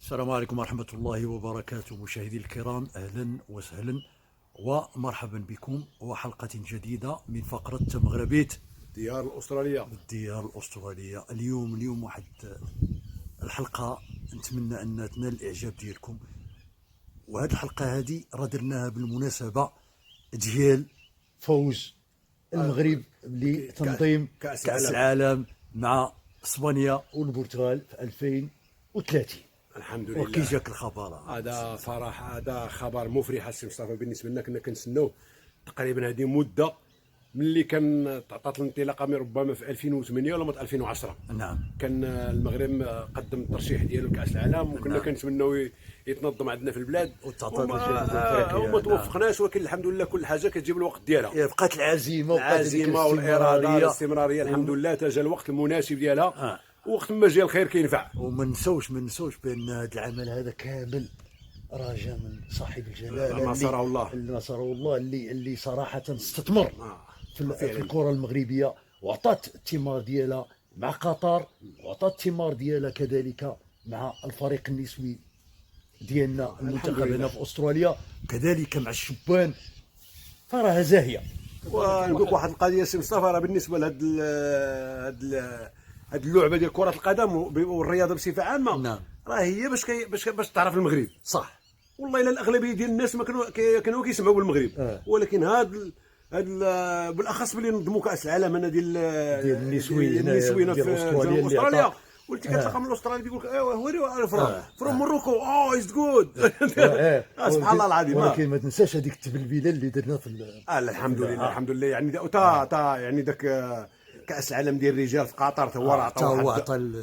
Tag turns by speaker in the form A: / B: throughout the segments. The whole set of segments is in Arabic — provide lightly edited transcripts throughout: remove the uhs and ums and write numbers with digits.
A: السلام عليكم ورحمة الله وبركاته. مشاهدي الكرام، أهلا وسهلا ومرحبا بكم وحلقة جديدة من فقرة مغربية
B: الديار الأسترالية.
A: الديار الأسترالية. اليوم واحد الحلقة نتمنى أن تنال الإعجاب ديالكم. وهذه الحلقة هذه راه درناها بالمناسبة ديال فوز المغرب لتنظيم
B: كأس
A: كأس العالم مع اسبانيا والبرتغال في 2030.
B: الحمد لله.
A: وكي جاك الخبر؟
B: هذا صراحة هذا خبر مفرح السي مصطفى بالنسبة لنا. كنا كنتسناو تقريبا هذه مدة ملي كان تعطات الانطلاقة من ربما في 2008 ولا 2010.
A: نعم.
B: كان المغرب قدم الترشيح ديالو لكأس العالم وكنا
A: نعم.
B: كنتمناو يتنظم عندنا في البلاد
A: وما
B: توفقناش، ولكن الحمد لله كل حاجة كتجيب الوقت ديالها.
A: بقات العزيمة
B: والإرادة والاستمرارية. الحمد لله تجا الوقت المناسب ديالها. وقت ما جا الخير كينفع.
A: وما نسوش بان هذا العمل هذا كامل راه جا من صاحب الجلاله
B: نصره الله
A: اللي صراحه استثمر في الكره المغربيه وعطات الثمار ديالها مع قطر، وعطات الثمار ديالها كذلك مع الفريق النسوي ديالنا المنتخب هنا في استراليا، كذلك مع الشبان. فراها زاهيه.
B: ونقول لك واحد القضيه سي مصطفى، راه بالنسبه لهاد هاد اللعبه ديال كره القدم والرياضه بصفه عامه،
A: نعم،
B: راه هي باش تعرف المغرب.
A: صح.
B: والله الا الاغلبيه ديال الناس ما كانوا كيسمعوا بالمغرب. ولكن هاد بالاخص ملي نظموا كاس العالم هنا ديال النسويين في استراليا، ولكن كتلقى من الاسترالي بيقول لك ايوا فروم موروكو از جود. سبحان الله العظيم.
A: ولكن ما تنساش هذيك التبلبيله اللي درنا في
B: الحمد لله الحمد لله. يعني يعني داك كاس العالم ديال الرجال في قطر تا هو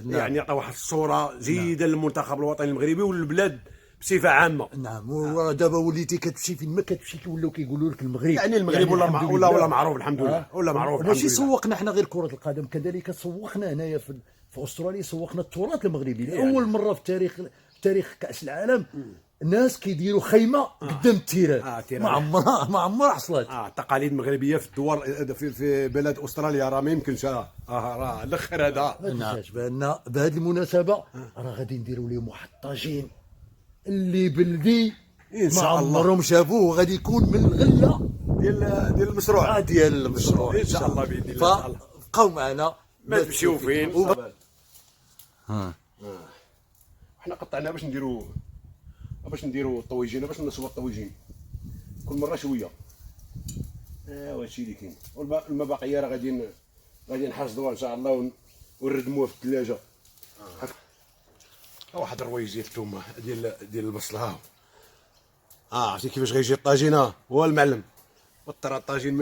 B: يعني عطى واحد الصوره جيده للمنتخب الوطني المغربي والبلاد بصفه عامه.
A: نعم. ودابا وليتي كتمشي فين ما كتمشي ولاو كيقولوا لك المغرب،
B: يعني المغرب ولا معروف الحمد لله، ولا معروف.
A: ماشي سوقنا احنا غير كره القدم، كذلك سوقنا هنايا في استراليا، سوقنا التراث المغربي لاول مره في تاريخ كاس العالم. الناس كيديروا خيمه قدام التيران. ما عمرها حصلت.
B: تقاليد مغربيه في الدول في بلاد استراليا راه ما يمكنش. راه الاخر هذا.
A: نعم. بان بهذه المناسبه راه غادي نديروا لهم واحد الطاجين اللي بلدي
B: ان
A: شاء الله عمرهم شافوه، غادي يكون من الغله
B: ديال المشروع.
A: ان
B: شاء الله باذن الله.
A: فبقاو معنا
B: ما تمشيو فين. حنا قطعنا باش نديروا الطويجين، باش نصوب الطويجين كل مره شويه. هادشي اللي كاين. والمباقيه راه غادي نحصدوها ان شاء الله ونردموها في الثلاجه. واحد الرويج ديال الثومه ديال البصله. عرفتي كيفاش غيجي الطاجين؟ هو المعلم. وطر الطاجين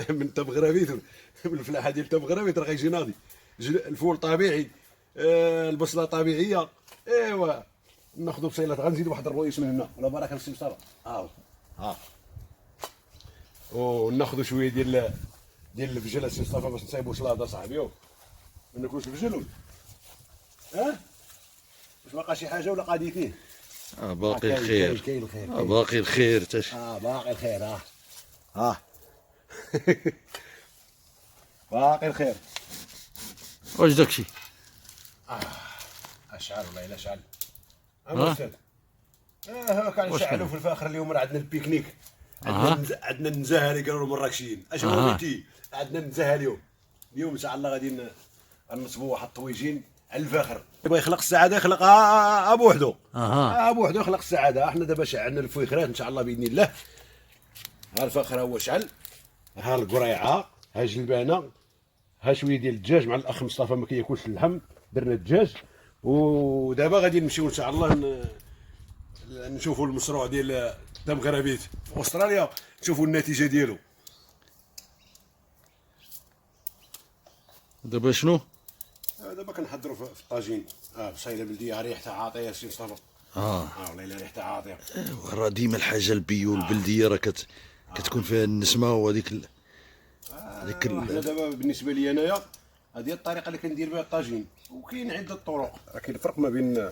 B: من تبغرابيت، من الفلاحه ديال تبغرابيت راه غيجي ناضي. الفول طبيعي، البصله طبيعيه. ايوا ناخذ بصيلات، غنزيد واحد الرويس من هنا. ولا بركه السي مصطفى. وناخذ شويه ديال الفجل السي مصطفى باش نصايبوا شلاضه صاحبي. ما ناكلوش الفجل ولا واش باقا شي حاجه ولا قاضي فيه؟
A: باقي الخير.
B: كاين الخير.
A: باقي الخير.
B: باقي الخير. باقي الخير.
A: واش داكشي؟
B: اشعل والله الا شعل. استاذ كان نشعلوا في الفاخر اليوم. راه عندنا البيكنيك. عندنا النزاهه اللي قالوا المراكشيين. اشنو بغيتي؟ عندنا النزاهه اليوم ان شاء الله غادي نصبوا واحد الطويجين على الفاخر. يبغى يخلق السعاده يخلق ابو وحده. ابو وحده يخلق السعاده. احنا دابا شعلنا الفويخرات ان شاء الله باذن الله. ها الفاخر هو شعل، ها القريعه، ها جلبانه، ها شويه ديال الدجاج مع الاخ مصطفى ما كياكلش اللحم، درنا الدجاج. ودابا غادي نمشيو ان شاء الله نشوفوا المشروع ديال تمغربيت في استراليا، نشوفوا النتيجه ديالو.
A: دابا شنو؟
B: دابا كنحضروا في الطاجين. بصيله بلديه ريحتها عاطيه السي مصطفى. والله الا ريحتها عاطيه.
A: راه ديما الحاجه البيو البلديه راه كتكون فيها النسمه وهذيك
B: حنا دابا بالنسبه لي انايا هذه الطريقه اللي كندير بها الطاجين. وكاين عده طرق. كاين الفرق ما بين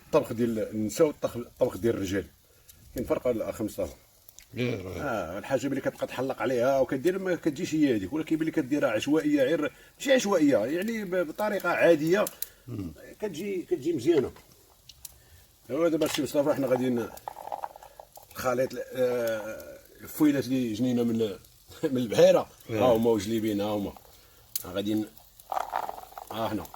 B: الطبخ ديال النساء والطبخ ديال الرجال. كاين فرق الاخ مصطفى. الحاجه اللي كتبقى تحلق عليها وكدير ما كتجيش هي هذيك، ولكن ملي كديرها عشوائيه، غير ماشي عشوائيه يعني بطريقه عاديه، كتجي مزيانه. ايوا دابا السي مصطفى حنا غادي الخليط الفويلات اللي جنينا من البحيره ها هما وجليبين ها هما غادي ها هنا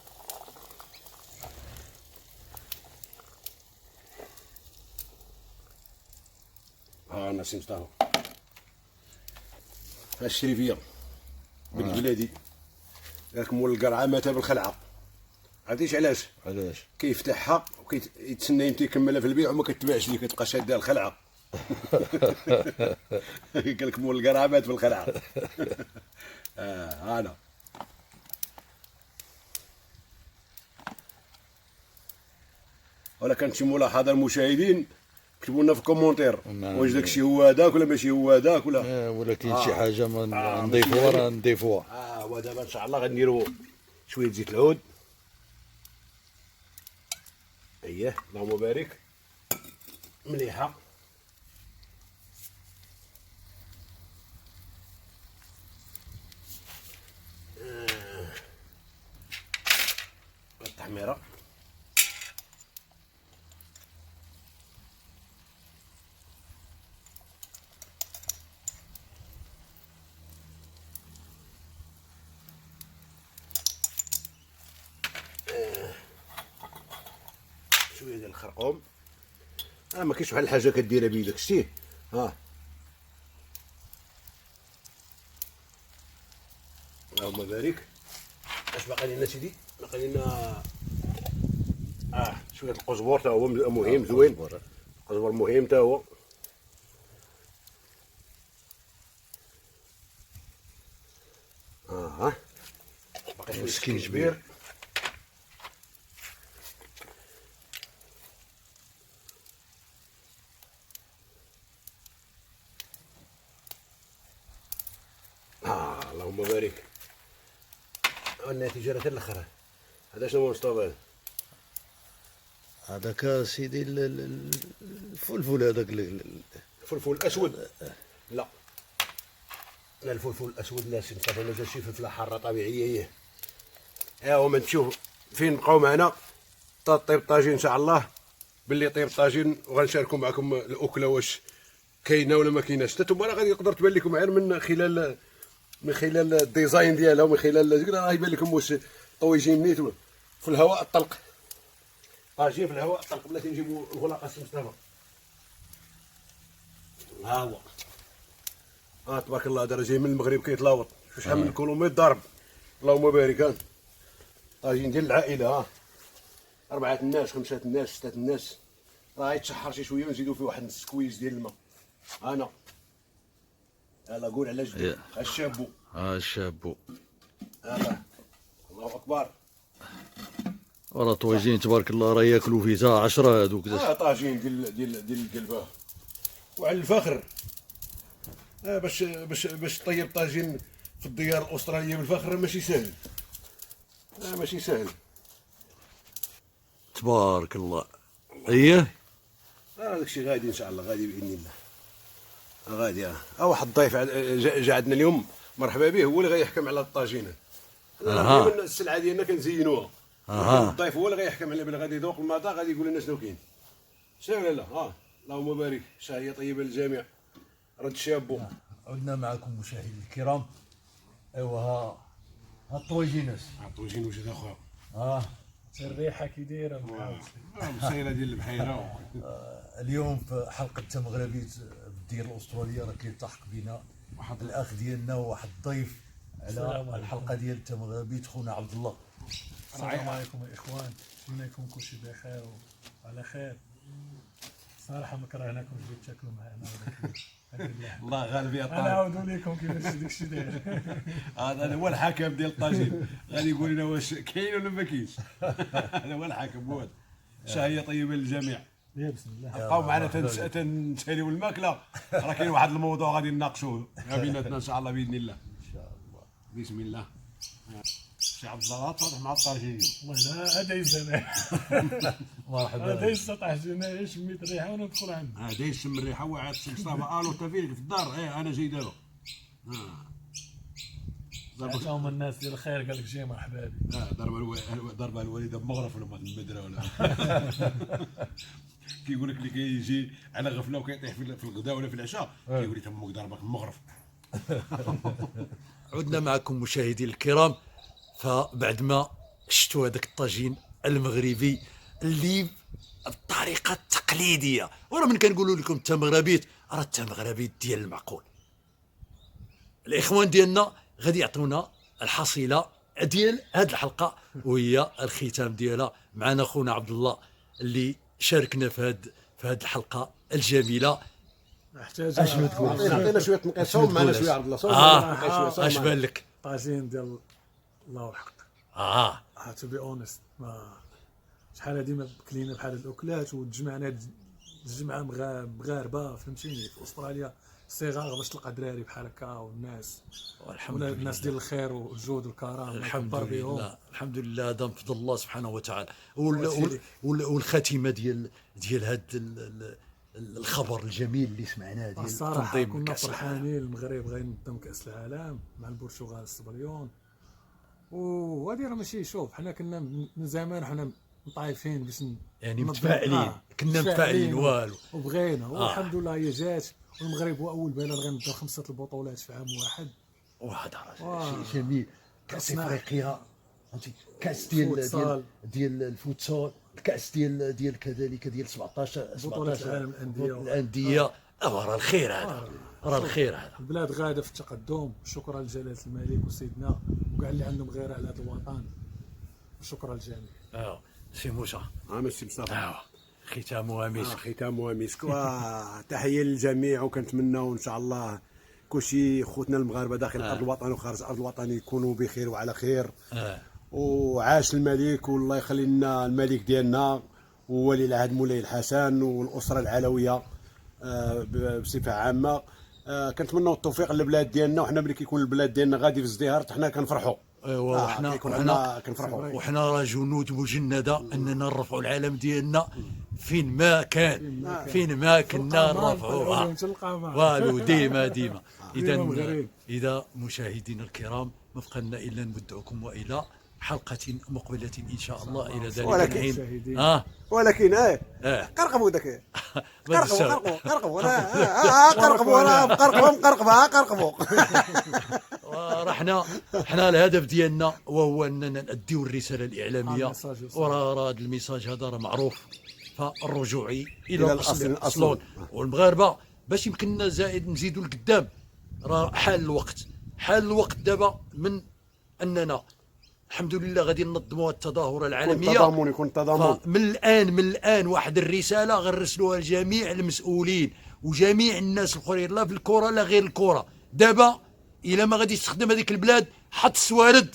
B: ها انا سي مصطفى ها الشريفيه بالبلادي ياك مول القرعه مات بالخلعه عرفتيش علاش؟
A: علاش؟
B: كيفتحها وكيتسنى يمتى يكملها في البيع وما كتباعش ليه كتبقى شادها الخلعه قال لك مول القرعه مات بالخلعه انا ولا كانت شي ملاحظه المشاهدين كتبوا لنا في الكومونتير واش داك الشيء هو هذاك ولا ماشي هو هذاك ولا
A: ولا كاين شي حاجه ما نضيفوها راه نضيفوها.
B: ودابا ان شاء الله غنديروا شويه زيت العود. اييه اللهم بارك مليحه. التحميره شويه ديال الخرقوم. ما كاينش بحال الحاجه كديرها بيدك شتيه. اللهم بارك. اش باقي لنا سيدي؟ باقي لنا شويه القزبور تا هو مهم زوين. القزبور مهم تا هو. باقي شويه سكين كبير. اللهم بارك. النتيجه راه الاخر. هذا شنو هو مصطفى؟
A: هذاك سيدي الفلفل هذاك
B: الفلفل الاسود. لا الفلفل الاسود لا سي مصطفى مازال شي فلفله حاره طبيعيه هي. هما تشوف فين بقاو معنا طيب الطاجين ان شاء الله. باللي طيب الطاجين وغنشاركوا معكم الاكله واش كاينه ولا ما كايناش. حتى نتوما راه غادي يقدر تبان لكم غير من خلال الديزاين ديالها ومن خلال راه يبان لكم واش طويجين نيت في الهواء الطلق. طاجين في الهواء الطلق بلاتي نجيبوا الغلاقه سي مصطفى. ها هو تبارك الله دار جاي من المغرب كيتلاوط شحال من كيلومتر ضارب. اللهم بارك. طاجين ديال العائله 4 الناس 5 الناس 6 الناس. راه يتشحر شي شويه ونزيدوا فيه واحد نص كويس ديال الماء. انا يلا قول على جدو الشابو.
A: الشابو.
B: الله اكبر.
A: وراه طويجين تبارك الله راه ياكلوا فيه تا 10 هذوك.
B: طاجين ديال القلبه وعلى الفخر. باش طيب طاجين في الديار الاستراليه بالفخر ماشي سهل. ماشي سهل
A: تبارك الله. اييه
B: داكشي غادي ان شاء الله غادي باذن الله. غادي واحد الضيف جا عندنا اليوم مرحبا به هو اللي غيحكم على الطاجين. السلعه ديالنا كنزينوها. الضيف هو اللي غيحكم على بلي غادي يذوق المذاق غادي يقول لنا شنو كاين. شنو ولا لا. اللهم بارك. شهيه طيبه للجميع. رد شابو.
A: عدنا معكم مشاهدي الكرام. ايوا ها الطويجينات.
B: الطويجين وجد اخر.
C: الريحه كي دايره
B: مسيره ديال البحيره.
A: اليوم في حلقه تمغربيت بالدير الاستراليه راه كيلتحق بنا واحد الاخ ديالنا وواحد الضيف على الحلقه ديال تمغربيت خونا عبد الله.
C: السلام عليكم الاخوان. نتمنىكم كلشي بخير وعلى خير. صراحه ما كرهناكم جيتوا تاكلوا معنا.
B: الله غالب يا طارق.
C: نعاودوا لكم كيفاش داكشي داير.
B: هذا هو الحكم ديال الطاجين غادي يقول لنا واش كاين ولا ما كاينش. هذا هو الحكم هو. شهيه طيبه للجميع.
C: بسم الله.
B: بقاو معنا تنساليو الماكله. راه كاين واحد الموضوع غادي نناقشوه بيناتنا ان شاء الله باذن الله.
A: ان شاء الله.
B: بسم الله. سي عبد الله تفضح مع الطاجين.
C: والله لا هذا يزن.
A: مرحبا.
C: هذا يسطح جينا شميت الريحه وندخل عنده.
B: هذا يشم الريحه وعاد سي مصطفى الو تفيلك في الدار. انا جاي دابا.
C: زعما هما الناس ديال الخير قال لك جاي مرحبا بك.
B: ضربه الوالده بمغرف ولا المدرة ولا. كيقول لك اللي كيجي على غفله وكيطيح في الغداء ولا في العشاء كيقول لي تمك ضربك المغرب.
A: عدنا معكم مشاهدي الكرام. فبعد ما شفتوا هذاك الطاجين المغربي اللي بالطريقه التقليديه، وراه من كنقولوا لكم انت مغربيت، راه انت مغربيت ديال المعقول. الاخوان ديالنا غادي يعطونا الحصيله ديال هذه الحلقه وهي الختام ديالها. معنا خونا عبد الله اللي شاركنا في هذه الحلقه الجميله.
C: احتاج
B: عطينا شويه تنقيط، صوم معنا شويه عبد الله، صوم
A: اش بان لك؟
C: طاجين ديال الله الحق. تو بي اونست، ما شحال هادي ما كلينا بحال هاد الاكلات وتجمعنا الجمعه مغاربه فهمتيني في استراليا صغار باش تلقى دراري بحال هكا والناس
A: والحمد لله
C: الناس ديال الخير والجود والكرم.
A: الحمد لله الحمد لله، هذا من فضل الله سبحانه وتعالى. والخاتمه ديال هذا الخبر الجميل اللي سمعناه ديال
C: الصراحه
A: تنظيم
C: كنا
A: كأس العالم.
C: فرحانين المغرب غينظم كاس العالم مع البرتغال السبريون. وهادي راه ماشي، شوف حنا كنا من زمان حنا مطايفين باش
A: يعني متفائلين، كنا متفائلين والو
C: وبغينا والحمد لله هي جات. والمغرب هو اول بلد غينظم 5 البطولات في عام واحد.
A: وهذا شيء جميل. كاس افريقيا فهمتي، كاس ديال الفوتسال، الكاس ديال كذلك ديال 17
C: بطولات العالم
A: الانديه. راه الخير هذا، راه الخير هذا.
C: البلاد غاده في التقدم. شكرا لجلاله الملك وسيدنا وكاع اللي عندهم غيره على هذا الوطن. شكرا للجميع.
A: سي موسى.
B: ميرسي مصطفى.
A: ختامها مسك.
B: ختامها مسك. وتحيه للجميع، وكنتمناو ان شاء الله كلشي خوتنا المغاربه داخل ارض الوطن وخارج ارض الوطن يكونوا بخير وعلى خير. وعاش الملك، والله يخلي لنا الملك ديالنا وولي العهد مولاي الحسن والاسره العلويه بصفه عامه. كنتمناو التوفيق للبلاد ديالنا، وحنا ملي كيكون البلاد ديالنا غادي في ازدهار حنا كنفرحوا.
A: وحنا
B: كنفرحوا،
A: وحنا راه جنود مجنده اننا نرفعوا العالم ديالنا فين ما كان، فين ما كنا نرفعوها والو ديما. اذا مشاهدينا الكرام ما بقى لنا الا نودعكم والى حلقه مقبله ان شاء الله. الى ذلك الحين
B: ولكن قرقبوا داك قرقبوا
A: حنا الهدف ديالنا وهو اننا ناديو الرساله الاعلاميه، وراه هذا الميساج هذا راه معروف. فالرجوع الى الاصل والمغاربه باش يمكننا زائد نزيدوا لقدام. راه حال الوقت دابا من اننا الحمد لله غادي ننظموا التظاهره العالميه.
B: يكون تضامن
A: من الان واحد الرساله غنرسلوها لجميع المسؤولين وجميع الناس الاخرين، لا في الكره لا غير الكره. دابا الا ما غاديش تخدم هذيك البلاد حط السوارد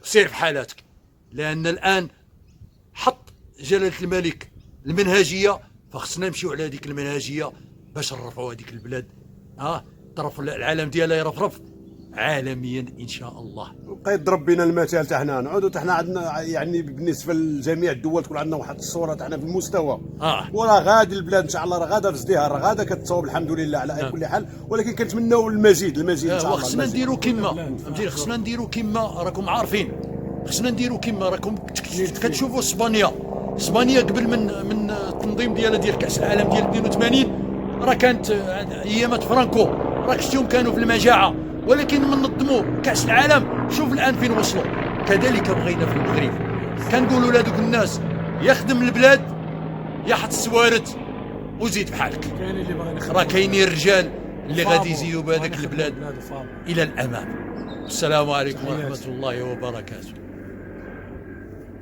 A: سير في حالاتك، لان الان حط جلاله الملك المنهجيه، فخصنا نمشيو على هذيك المنهجيه باش نرفعوا هذيك البلاد. طرف العالم ديالها يرفرف عالميا ان شاء الله.
B: بقى يضرب بنا المثال تاع حنا نعودوا حنا عندنا يعني بالنسبه لجميع الدول تكون عندنا واحد الصوره تاعنا في المستوى. وراه غادي البلاد ان شاء الله، راه غادا في ازدهار، راه غادا كتصوب الحمد لله على كل حال، ولكن كنتمناو المزيد ان شاء الله.
A: خصنا نديروا كما فهمتي، خصنا نديروا كما راكم عارفين، خصنا نديروا كما راكم كتشوفوا اسبانيا قبل من التنظيم ديالها ديال كاس العالم ديال 82 راه كانت ايامات فرانكو، راك شفتيهم كانوا في المجاعه، ولكن من نظموا كاس العالم شوف الان فين وصلوا. كذلك بغينا في المغرب، كنقولوا لهذوك الناس يخدم البلاد يحط السوارد وزيد في حالك. راه كاينين الرجال اللي غادي يزيدوا بهذاك البلاد الى الامام. السلام عليكم ورحمه الله وبركاته.